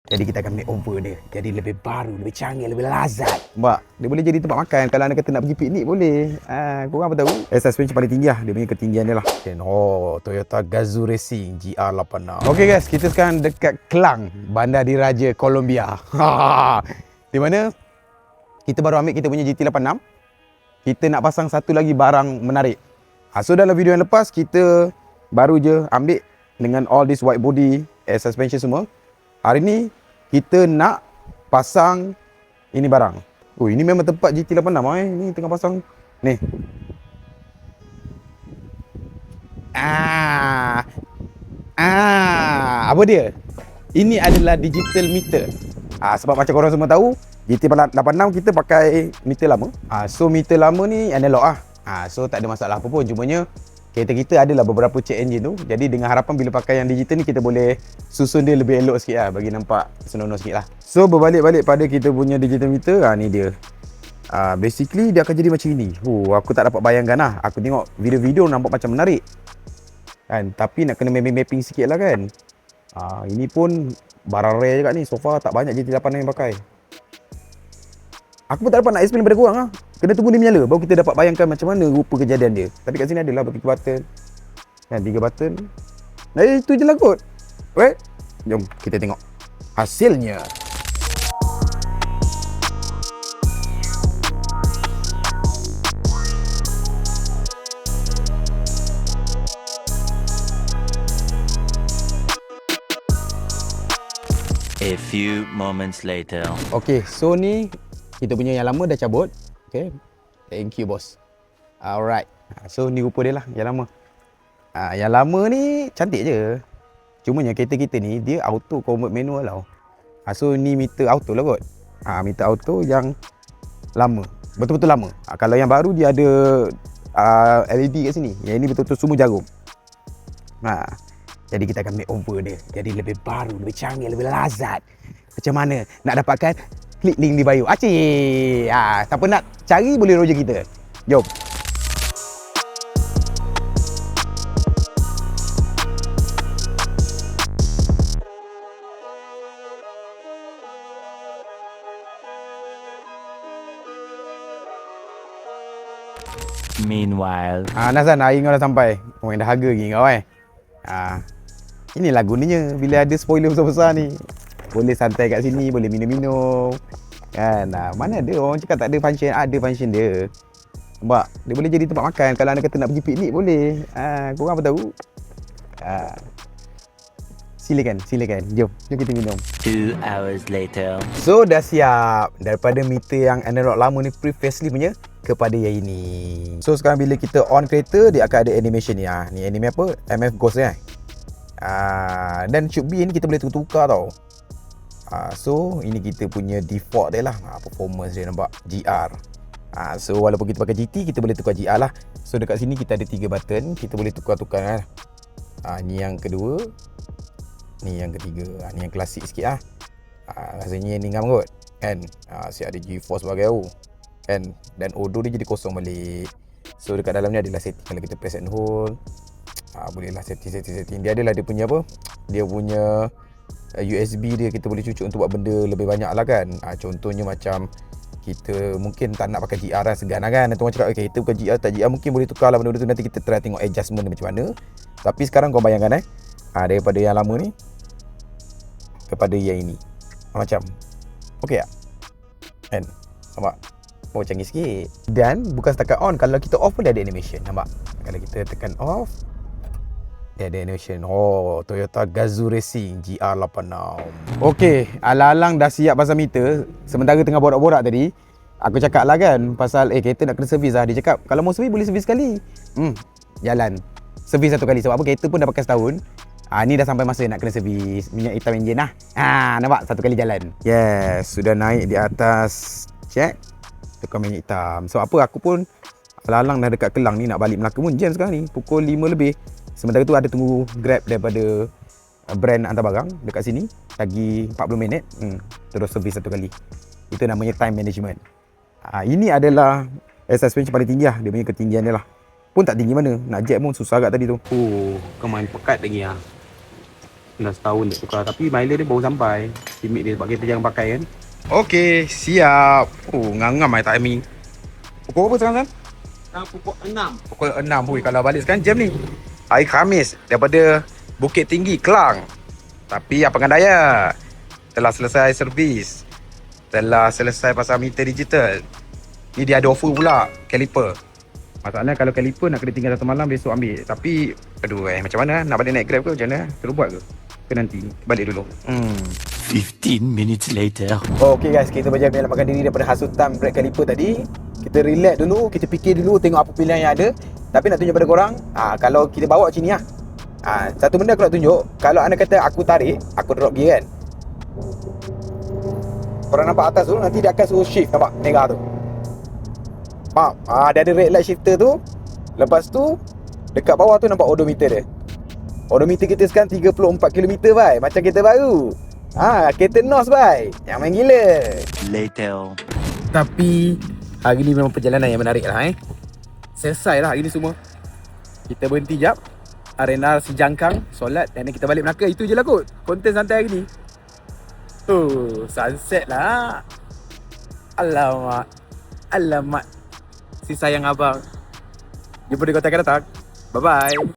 Jadi kita akan makeover dia. Jadi lebih baru, lebih canggih, lebih lazat. Mbak, dia boleh jadi tempat makan. Kalau anda kata nak pergi piknik boleh. Korang apa tahu? Suspension paling tinggi lah. Dia punya ketinggian dia lah. Oh, Toyota Gazoo Racing GR86. Okay guys, kita sekarang dekat Klang, Bandar Diraja, Colombia. Di mana kita baru ambil kita punya GT86. Kita nak pasang satu lagi barang menarik. So dalam video yang lepas, kita baru je ambil dengan all this white body, air suspension semua. Hari ni kita nak pasang ini barang. Oh, ini memang tempat GT86 Ni tengah pasang ni. Apa dia? Ini adalah digital meter. Sebab macam korang semua tahu, GT86 kita pakai meter lama. So meter lama ni analog lah. So tak ada masalah apa pun. Cumanya kereta kita adalah beberapa check engine tu. Jadi dengan harapan bila pakai yang digital ni, kita boleh susun dia lebih elok sikit lah, bagi nampak senonoh sikit lah. So berbalik-balik pada kita punya digital meter, ni dia. Basically dia akan jadi macam ini. Aku tak dapat bayangkan lah. Aku tengok video-video nampak macam menarik kan, tapi nak kena mapping sikit lah kan. Ini pun barang rare juga ni. So far tak banyak GT86 yang pakai. Aku pun tak dapat nak explain pada korang lah. Kena tunggu dia menyala baru kita dapat bayangkan macam mana rupa kejadian dia. Tapi kat sini adalah 3 button. Kan 3 button. Itu je lah kot. Right? Jom kita tengok hasilnya. A few moments later. Okay, so ni kita punya yang lama dah cabut. Okay, thank you bos. Alright, so ni rupa dia lah yang lama. Yang lama ni cantik je. Cumanya kereta kita ni dia auto convert manual tau. So ni meter auto lah kot. Meter auto yang lama, betul-betul lama. Kalau yang baru dia ada LED kat sini. Yang ini betul-betul semua jarum. Jadi kita akan makeover dia. Jadi lebih baru, lebih canggih, lebih lazat. Macam mana? Nak dapatkan? Klik link di bio. Acik! Siapa nak cari boleh roger kita. Jom. Meanwhile. Nazan, hari kau dah sampai. Yang dah harga lagi kau Ini lagunya bila ada spoiler besar-besar ni. Boleh santai kat sini, boleh minum-minum kan. Mana ada orang cakap tak ada function. Ada function dia. Nampak? Dia boleh jadi tempat makan. Kalau anda kata nak pergi piknik boleh. Korang apa tahu? Silakan. Jom kita minum. 2 hours later. So dah siap. Daripada meter yang analog lama ni, pre-facelift punya, kepada yang ini. So sekarang bila kita on kereta, dia akan ada animation ni. Ni anime apa? MF Ghost ni. Dan should be ni kita boleh tukar tau. So ini kita punya default dia lah. Performance dia nampak GR. So walaupun kita pakai GT, kita boleh tukar GR lah. So dekat sini kita ada 3 button. Kita boleh tukar-tukar lah. Ni yang kedua, ni yang ketiga. Ni yang klasik sikit lah. Rasanya ni ngam kot kan. Siap ada G-Force sebagai kan. Dan odo dia jadi kosong balik. So dekat dalam ni adalah setting. Kalau kita press and hold, boleh lah setting. Dia adalah dia punya apa, dia punya USB dia, kita boleh cucuk untuk buat benda lebih banyak lah kan. Contohnya macam kita mungkin tak nak pakai GR lah, segan lah kan. Nanti orang cakap okay, kita bukan GR tak GR, mungkin boleh tukar lah benda-benda tu. Nanti kita try tengok adjustment dia macam mana. Tapi sekarang kau bayangkan daripada yang lama ni kepada yang ini, macam okay tak? Kan? Nampak? Canggih sikit. Dan bukan setakat on, kalau kita off pun dia ada animation. Nampak? Kalau kita tekan off, dia ada animation. Toyota Gazoo Racing GR86. Okay, alang-alang dah siap pasal meter. Sementara tengah borak-borak tadi, aku cakap lah kan pasal kereta nak kena servis lah. Dia cakap kalau mau servis boleh servis sekali. Jalan servis 1 kali. Sebab apa, kereta pun dah pakai setahun. Ni dah sampai masa nak kena servis minyak hitam enjin lah. Nampak? 1 kali jalan. Yes, sudah naik di atas. Check. Tukar minyak hitam. Sebab apa, aku pun alang-alang dah dekat Kelang ni, nak balik Melaka pun jam sekarang ni pukul 5 lebih. Sementara tu ada tunggu Grab daripada brand hantar barang dekat sini lagi 40 minit. Terus servis 1 kali. Itu namanya time management. Ini adalah suspension paling tinggi lah. Dia punya ketinggian dia lah. Pun tak tinggi mana. Nak jet pun susah agak tadi tu. Kau main pekat lagi lah. Dah setahun dia tukar. Tapi miler dia baru sampai. Limit dia sebab kita jangan pakai kan. Okey, siap. Oh, ngam-ngam timing. Pukul berapa sekarang, San? Pukul 6. Pukul 6. Hui, kalau balik sekarang jam ni. Hari Khamis daripada Bukit Tinggi, Kelang. Tapi apa dengan daya? Telah selesai servis. Telah selesai pasang meter digital. Ni dia ada offer pula, caliper. Masalahnya kalau caliper nak kena tinggal 1 malam, besok ambil. Tapi, aduh macam mana? Nak balik naik Grab ke macam mana? Terus buat ke? Ke nanti? Balik dulu. 15 minutes later. Okay guys, kita belajar menyelamatkan diri daripada hasutan brake caliper tadi. Kita relax dulu, kita fikir dulu, tengok apa pilihan yang ada. Tapi nak tunjuk pada korang, kalau kita bawa macam ni lah. Satu benda aku nak tunjuk, kalau anda kata aku tarik, aku drop gear kan. Korang nampak atas tu, nanti dia akan suruh shift, nampak merah tu. Faham? Dia ada red light shifter tu. Lepas tu, dekat bawah tu nampak odometer dia. Odometer kita sekarang 34 km bhai, macam kereta baru. Kereta NOS bhai, yang main gila. Later. Tapi hari ni memang perjalanan yang menarik lah Selesai lah hari ni semua. Kita berhenti jap, R&R sejangkang, solat, dan kita balik Melaka. Itu je lah kot konten santai hari ni. Sunset lah. Alamak, si sayang abang. Jumpa di konten akan datang. Bye bye.